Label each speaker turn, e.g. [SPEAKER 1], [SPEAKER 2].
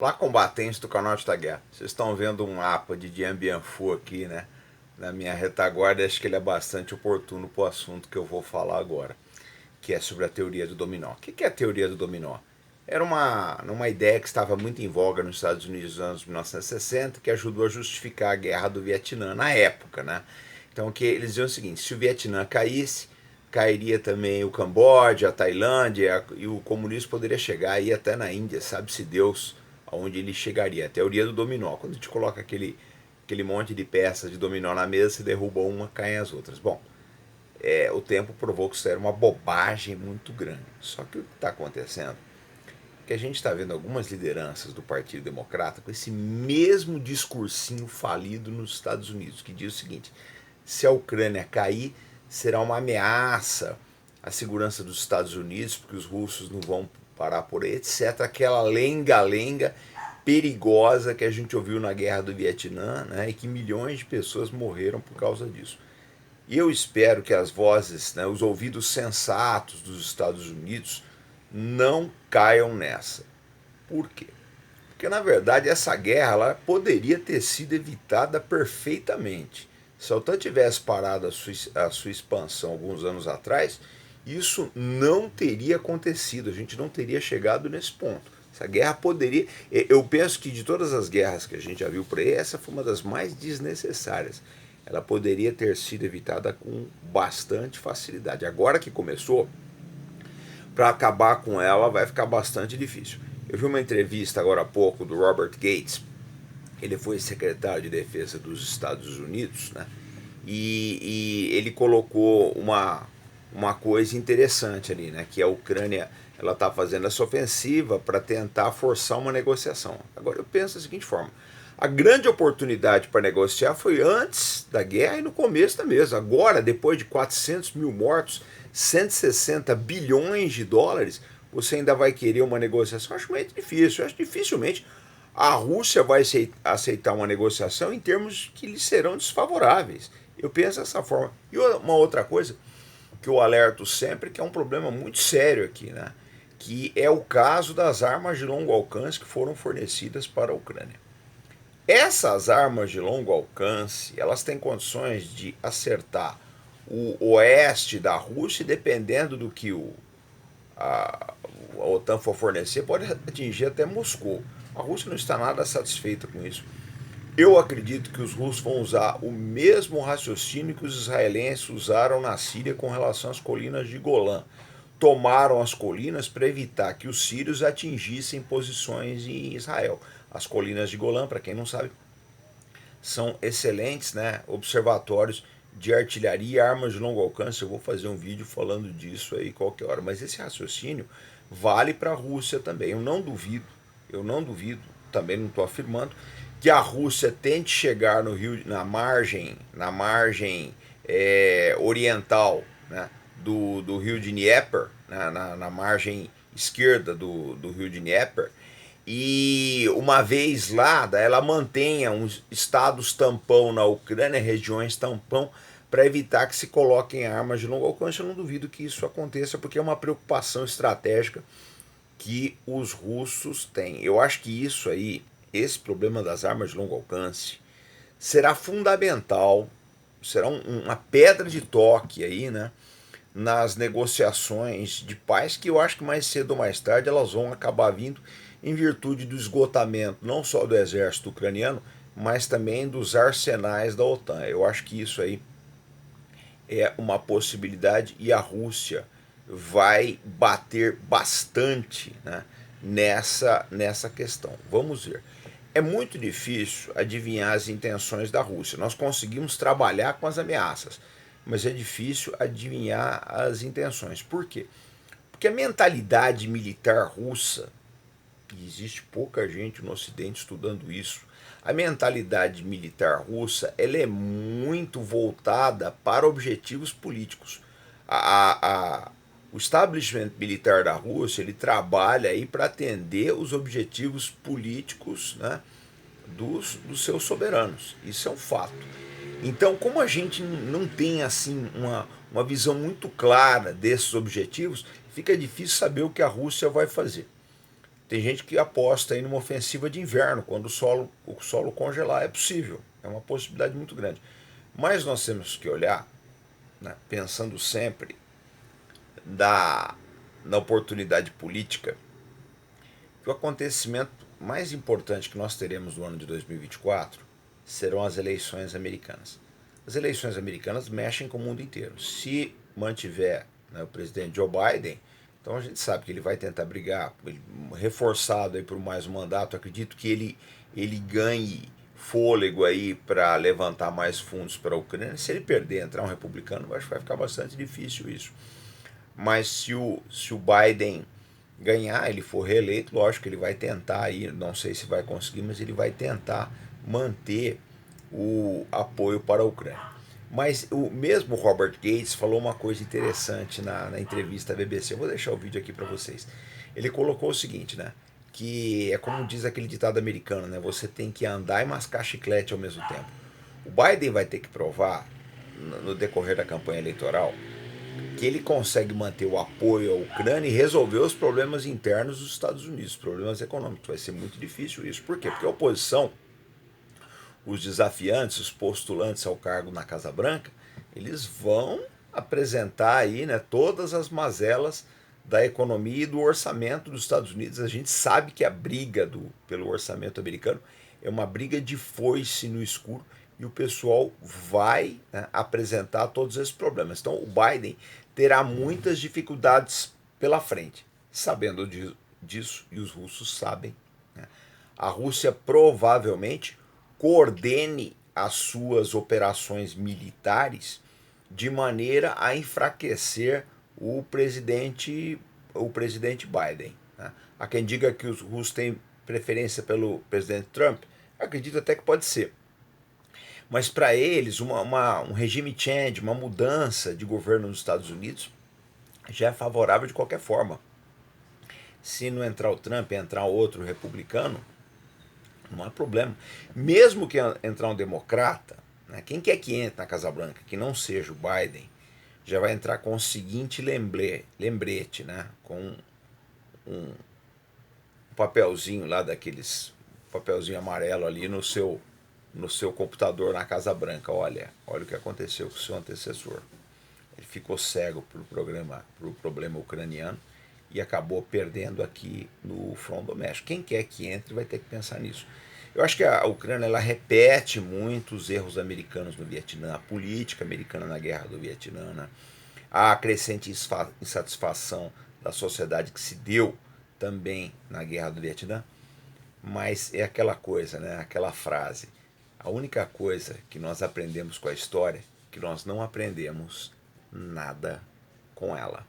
[SPEAKER 1] Olá, combatentes do canal da Guerra. Vocês estão vendo um mapa de Dien Bien Phu aqui, né? Na minha retaguarda, acho que ele é bastante oportuno para o assunto que eu vou falar agora, que é sobre a teoria do dominó. O que é a teoria do dominó? Era uma ideia que estava muito em voga nos Estados Unidos nos anos 1960, que ajudou a justificar a guerra do Vietnã na época, né? Então, que eles diziam o seguinte: se o Vietnã caísse, cairia também o Camboja, a Tailândia, e o comunismo poderia chegar aí até na Índia, sabe-se Deus aonde ele chegaria. A teoria do dominó. Quando a gente coloca aquele monte de peças de dominó na mesa, se derruba uma, caem as outras. Bom, o tempo provou que isso era uma bobagem muito grande. Só que o que está acontecendo é que a gente está vendo algumas lideranças do Partido Democrata com esse mesmo discursinho falido nos Estados Unidos, que diz o seguinte: se a Ucrânia cair, será uma ameaça à segurança dos Estados Unidos, porque os russos não vão parar por aí, etc. Aquela lenga-lenga perigosa que a gente ouviu na guerra do Vietnã, né, e que milhões de pessoas morreram por causa disso. E eu espero que as vozes, né, os ouvidos sensatos dos Estados Unidos não caiam nessa. Por quê? Porque, na verdade, essa guerra ela poderia ter sido evitada perfeitamente. Se a OTAN tivesse parado a sua expansão alguns anos atrás, isso não teria acontecido, a gente não teria chegado nesse ponto. Essa guerra poderia. Eu penso que de todas as guerras que a gente já viu por aí, essa foi uma das mais desnecessárias. Ela poderia ter sido evitada com bastante facilidade. Agora que começou, para acabar com ela vai ficar bastante difícil. Eu vi uma entrevista agora há pouco do Robert Gates, ele foi secretário de defesa dos Estados Unidos, né? E ele colocou uma coisa interessante ali, né? Que a Ucrânia ela está fazendo essa ofensiva para tentar forçar uma negociação. Agora eu penso da seguinte forma: a grande oportunidade para negociar foi antes da guerra e no começo da mesma. Agora, depois de 400 mil mortos, 160 bilhões de dólares, você ainda vai querer uma negociação? Eu acho muito difícil. Eu acho dificilmente a Rússia vai aceitar uma negociação em termos que lhe serão desfavoráveis. Eu penso dessa forma. E uma outra coisa que eu alerto sempre, que é um problema muito sério aqui, né? Que é o caso das armas de longo alcance que foram fornecidas para a Ucrânia. Essas armas de longo alcance, elas têm condições de acertar o oeste da Rússia, dependendo do que a, a OTAN for fornecer, pode atingir até Moscou. A Rússia não está nada satisfeita com isso. Eu acredito que os russos vão usar o mesmo raciocínio que os israelenses usaram na Síria com relação às colinas de Golã. Tomaram as colinas para evitar que os sírios atingissem posições em Israel. As colinas de Golã, para quem não sabe, são excelentes, né, observatórios de artilharia e armas de longo alcance. Eu vou fazer um vídeo falando disso aí qualquer hora. Mas esse raciocínio vale para a Rússia também. Eu não duvido, também não estou afirmando, que a Rússia tente chegar no rio, na margem oriental, né, do rio de Dnieper, né, na margem esquerda do rio de Dnieper, e uma vez lá, ela mantenha uns estados tampão na Ucrânia, regiões tampão, para evitar que se coloquem armas de longo alcance. Eu não duvido que isso aconteça, porque é uma preocupação estratégica que os russos têm. Eu acho que isso aí, esse problema das armas de longo alcance, será fundamental, será uma pedra de toque aí, né, nas negociações de paz, que eu acho que mais cedo ou mais tarde elas vão acabar vindo em virtude do esgotamento não só do exército ucraniano, mas também dos arsenais da OTAN. Eu acho que isso aí é uma possibilidade e a Rússia vai bater bastante, né, nessa questão. Vamos ver. É muito difícil adivinhar as intenções da Rússia. Nós conseguimos trabalhar com as ameaças, mas é difícil adivinhar as intenções. Por quê? Porque a mentalidade militar russa, e existe pouca gente no Ocidente estudando isso, a mentalidade militar russa ela é muito voltada para objetivos políticos. O establishment militar da Rússia ele trabalha aí para atender os objetivos políticos, né, dos seus soberanos. Isso é um fato. Então, como a gente não tem assim uma visão muito clara desses objetivos, fica difícil saber o que a Rússia vai fazer. Tem gente que aposta aí numa ofensiva de inverno, quando o solo congelar. É possível, é uma possibilidade muito grande. Mas nós temos que olhar, né, pensando sempre da, na oportunidade política, que o acontecimento mais importante que nós teremos no ano de 2024 serão as eleições americanas. As eleições americanas mexem com o mundo inteiro. Se mantiver, né, o presidente Joe Biden, então a gente sabe que ele vai tentar brigar, reforçado aí por mais um mandato. Acredito que ele ganhe fôlego aí para levantar mais fundos para a Ucrânia. Se ele perder, entrar um republicano, acho que vai ficar bastante difícil isso. Mas se o Biden ganhar, ele for reeleito, lógico que ele vai tentar aí, não sei se vai conseguir, mas ele vai tentar manter o apoio para a Ucrânia. Mas o mesmo Robert Gates falou uma coisa interessante na entrevista à BBC. Eu vou deixar o vídeo aqui para vocês. Ele colocou o seguinte, né? Que é como diz aquele ditado americano, né? Você tem que andar e mascar chiclete ao mesmo tempo. O Biden vai ter que provar, no decorrer da campanha eleitoral, que ele consegue manter o apoio à Ucrânia e resolver os problemas internos dos Estados Unidos, problemas econômicos. Vai ser muito difícil isso. Por quê? Porque a oposição, os desafiantes, os postulantes ao cargo na Casa Branca, eles vão apresentar aí, né, todas as mazelas da economia e do orçamento dos Estados Unidos. A gente sabe que a briga pelo orçamento americano é uma briga de foice no escuro, e o pessoal vai, né, apresentar todos esses problemas. Então o Biden terá muitas dificuldades pela frente, sabendo disso, e os russos sabem, né? A Rússia provavelmente coordene as suas operações militares de maneira a enfraquecer o presidente Biden, né? Há quem diga que os russos têm preferência pelo presidente Trump. Acredito até que pode ser. Mas para eles, um regime change, uma mudança de governo nos Estados Unidos, já é favorável de qualquer forma. Se não entrar o Trump e entrar outro republicano, não há problema. Mesmo que entrar um democrata, né, quem quer que entre na Casa Branca, que não seja o Biden, já vai entrar com o seguinte lembrete, né, com um papelzinho lá daqueles, papelzinho amarelo ali no seu computador na Casa Branca. Olha o que aconteceu com o seu antecessor. Ele ficou cego pro problema ucraniano e acabou perdendo aqui no front doméstico. Quem quer que entre vai ter que pensar nisso. Eu acho que a Ucrânia ela repete muito os erros americanos no Vietnã, a política americana na guerra do Vietnã, né? A crescente insatisfação da sociedade que se deu também na guerra do Vietnã. Mas é aquela coisa, né? Aquela frase. A única coisa que nós aprendemos com a história é que nós não aprendemos nada com ela.